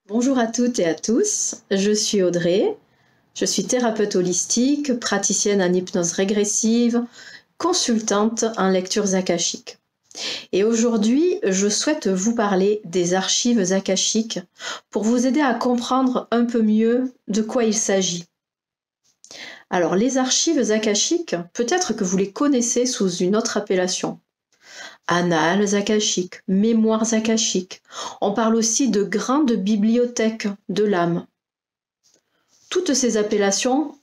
Bonjour à toutes et à tous, je suis Audrey, je suis thérapeute holistique, praticienne en hypnose régressive, consultante en lectures akashiques. Et aujourd'hui, je souhaite vous parler des archives akashiques pour vous aider à comprendre un peu mieux de quoi il s'agit. Alors, les archives akashiques, peut-être que vous les connaissez sous une autre appellation. Annales akashiques, mémoires akashiques. On parle aussi de grandes bibliothèques de l'âme. Toutes ces appellations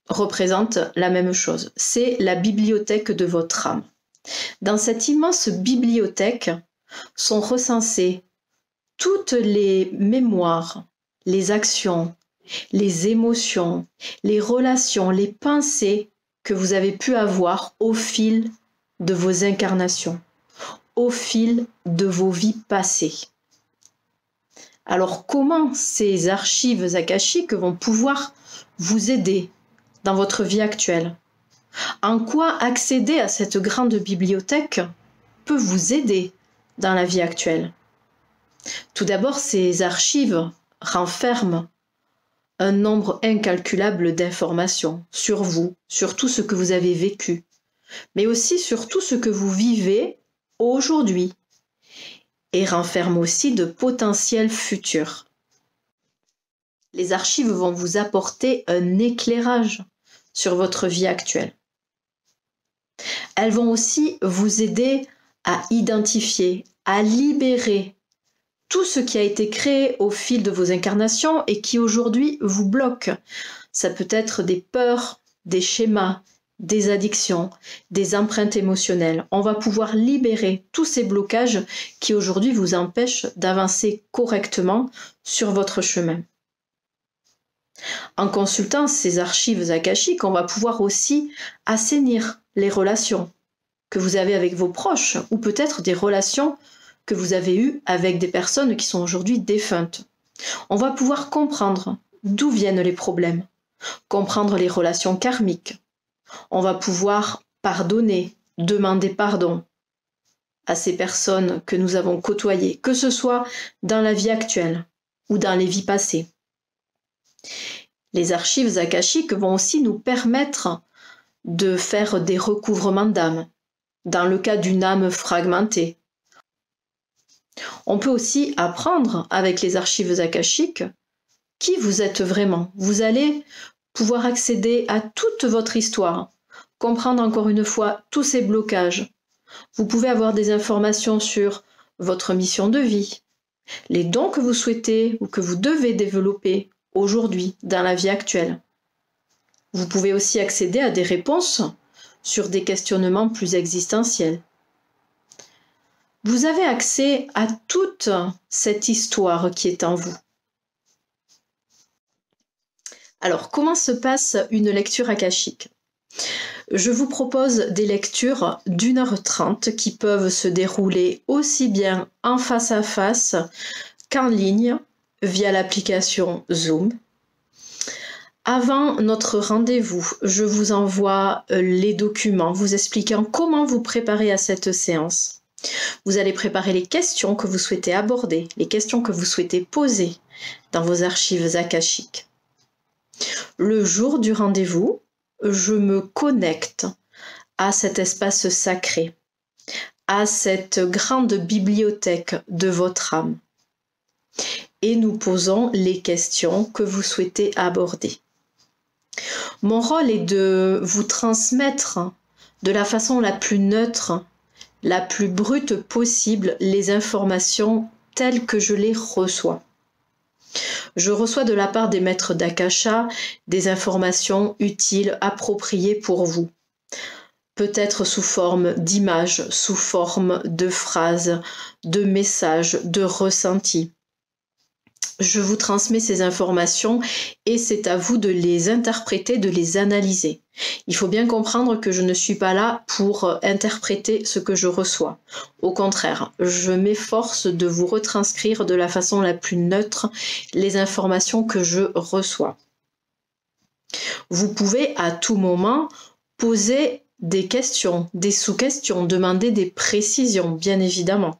représentent la même chose, c'est la bibliothèque de votre âme. Dans cette immense bibliothèque sont recensées toutes les mémoires, les actions, les émotions, les relations, les pensées que vous avez pu avoir au fil de vos incarnations, au fil de vos vies passées. Alors comment ces archives akashiques vont pouvoir vous aider dans votre vie actuelle? En quoi accéder à cette grande bibliothèque peut vous aider dans la vie actuelle? Tout d'abord, ces archives renferment un nombre incalculable d'informations sur vous, sur tout ce que vous avez vécu, mais aussi sur tout ce que vous vivez aujourd'hui, et renferment aussi de potentiels futurs. Les archives vont vous apporter un éclairage sur votre vie actuelle. Elles vont aussi vous aider à identifier, à libérer tout ce qui a été créé au fil de vos incarnations et qui aujourd'hui vous bloque. Ça peut être des peurs, des schémas, des addictions, des empreintes émotionnelles. On va pouvoir libérer tous ces blocages qui aujourd'hui vous empêchent d'avancer correctement sur votre chemin. En consultant ces archives akashiques, on va pouvoir aussi assainir les relations que vous avez avec vos proches ou peut-être des relations que vous avez eues avec des personnes qui sont aujourd'hui défuntes. On va pouvoir comprendre d'où viennent les problèmes, comprendre les relations karmiques. On va pouvoir pardonner, demander pardon à ces personnes que nous avons côtoyées, que ce soit dans la vie actuelle ou dans les vies passées. Les archives akashiques vont aussi nous permettre de faire des recouvrements d'âme, dans le cas d'une âme fragmentée. On peut aussi apprendre avec les archives akashiques qui vous êtes vraiment. Vous allez pouvoir accéder à toute votre histoire, comprendre encore une fois tous ces blocages. Vous pouvez avoir des informations sur votre mission de vie, les dons que vous souhaitez ou que vous devez développer aujourd'hui dans la vie actuelle. Vous pouvez aussi accéder à des réponses sur des questionnements plus existentiels. Vous avez accès à toute cette histoire qui est en vous. Alors, comment se passe une lecture akashique? Je vous propose des lectures d'1h30 qui peuvent se dérouler aussi bien en face à face qu'en ligne via l'application Zoom. Avant notre rendez-vous, je vous envoie les documents vous expliquant comment vous préparer à cette séance. Vous allez préparer les questions que vous souhaitez aborder, les questions que vous souhaitez poser dans vos archives akashiques. Le jour du rendez-vous, je me connecte à cet espace sacré, à cette grande bibliothèque de votre âme. Et nous posons les questions que vous souhaitez aborder. Mon rôle est de vous transmettre de la façon la plus neutre, la plus brute possible les informations telles que je les reçois. Je reçois de la part des maîtres d'Akasha des informations utiles, appropriées pour vous. Peut-être sous forme d'images, sous forme de phrases, de messages, de ressentis. Je vous transmets ces informations et c'est à vous de les interpréter, de les analyser. Il faut bien comprendre que je ne suis pas là pour interpréter ce que je reçois. Au contraire, je m'efforce de vous retranscrire de la façon la plus neutre les informations que je reçois. Vous pouvez à tout moment poser des questions, des sous-questions, demander des précisions, bien évidemment.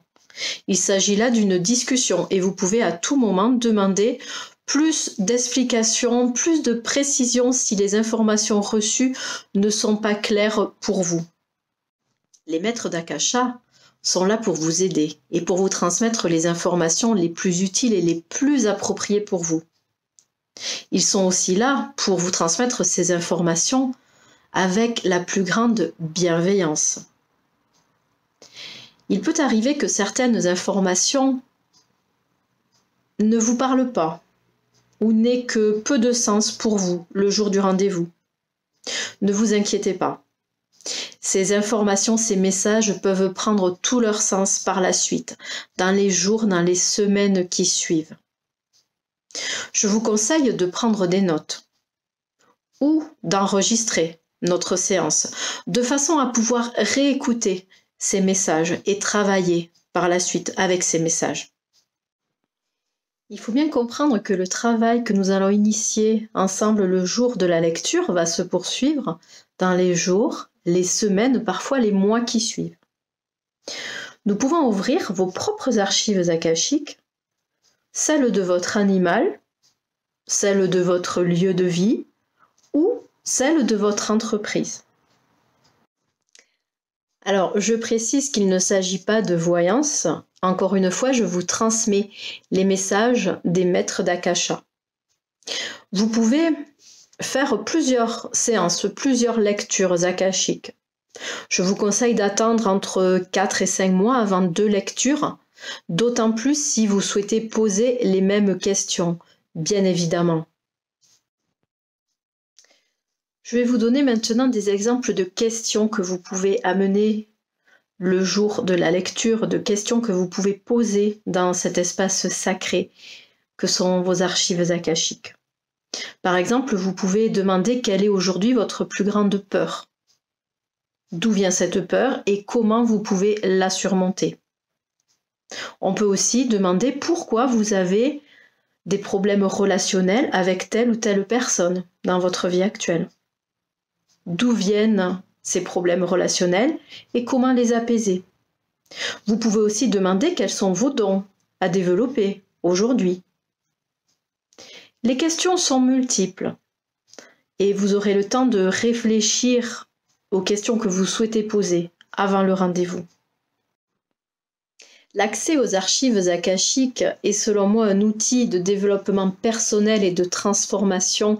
Il s'agit là d'une discussion et vous pouvez à tout moment demander plus d'explications, plus de précisions si les informations reçues ne sont pas claires pour vous. Les maîtres d'Akasha sont là pour vous aider et pour vous transmettre les informations les plus utiles et les plus appropriées pour vous. Ils sont aussi là pour vous transmettre ces informations avec la plus grande bienveillance. Il peut arriver que certaines informations ne vous parlent pas ou n'aient que peu de sens pour vous le jour du rendez-vous. Ne vous inquiétez pas. Ces informations, ces messages peuvent prendre tout leur sens par la suite, dans les jours, dans les semaines qui suivent. Je vous conseille de prendre des notes ou d'enregistrer notre séance de façon à pouvoir réécouter ces messages et travailler par la suite avec ces messages. Il faut bien comprendre que le travail que nous allons initier ensemble le jour de la lecture va se poursuivre dans les jours, les semaines, parfois les mois qui suivent. Nous pouvons ouvrir vos propres archives akashiques, celles de votre animal, celles de votre lieu de vie ou celles de votre entreprise. Alors, je précise qu'il ne s'agit pas de voyance. Encore une fois, je vous transmets les messages des maîtres d'Akasha. Vous pouvez faire plusieurs séances, plusieurs lectures akashiques. Je vous conseille d'attendre entre 4 et 5 mois avant 2 lectures, d'autant plus si vous souhaitez poser les mêmes questions, bien évidemment. Je vais vous donner maintenant des exemples de questions que vous pouvez amener le jour de la lecture, de questions que vous pouvez poser dans cet espace sacré que sont vos archives akashiques. Par exemple, vous pouvez demander quelle est aujourd'hui votre plus grande peur. D'où vient cette peur et comment vous pouvez la surmonter. On peut aussi demander pourquoi vous avez des problèmes relationnels avec telle ou telle personne dans votre vie actuelle. D'où viennent ces problèmes relationnels et comment les apaiser. Vous pouvez aussi demander quels sont vos dons à développer aujourd'hui. Les questions sont multiples et vous aurez le temps de réfléchir aux questions que vous souhaitez poser avant le rendez-vous. L'accès aux archives akashiques est selon moi un outil de développement personnel et de transformation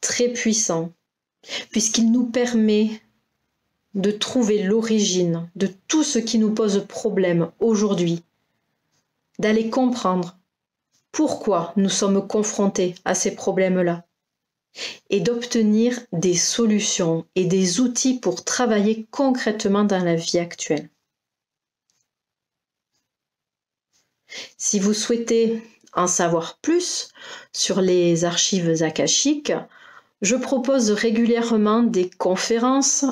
très puissant, puisqu'il nous permet de trouver l'origine de tout ce qui nous pose problème aujourd'hui, d'aller comprendre pourquoi nous sommes confrontés à ces problèmes-là et d'obtenir des solutions et des outils pour travailler concrètement dans la vie actuelle. Si vous souhaitez en savoir plus sur les archives akashiques, je propose régulièrement des conférences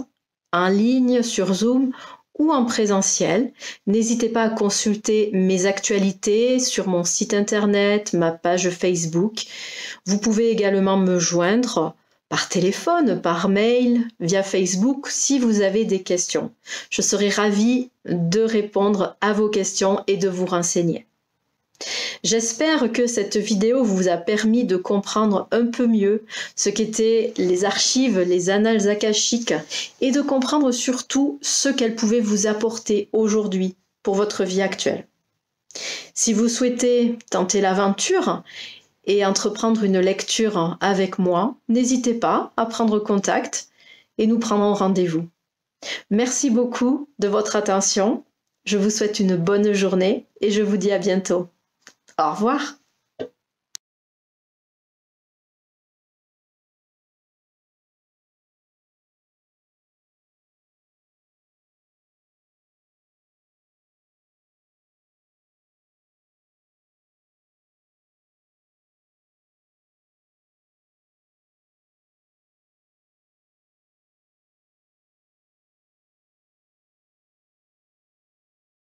en ligne sur Zoom ou en présentiel. N'hésitez pas à consulter mes actualités sur mon site internet, ma page Facebook. Vous pouvez également me joindre par téléphone, par mail, via Facebook si vous avez des questions. Je serai ravie de répondre à vos questions et de vous renseigner. J'espère que cette vidéo vous a permis de comprendre un peu mieux ce qu'étaient les archives, les annales akashiques et de comprendre surtout ce qu'elles pouvaient vous apporter aujourd'hui pour votre vie actuelle. Si vous souhaitez tenter l'aventure et entreprendre une lecture avec moi, n'hésitez pas à prendre contact et nous prendrons rendez-vous. Merci beaucoup de votre attention. Je vous souhaite une bonne journée et je vous dis à bientôt. Au revoir.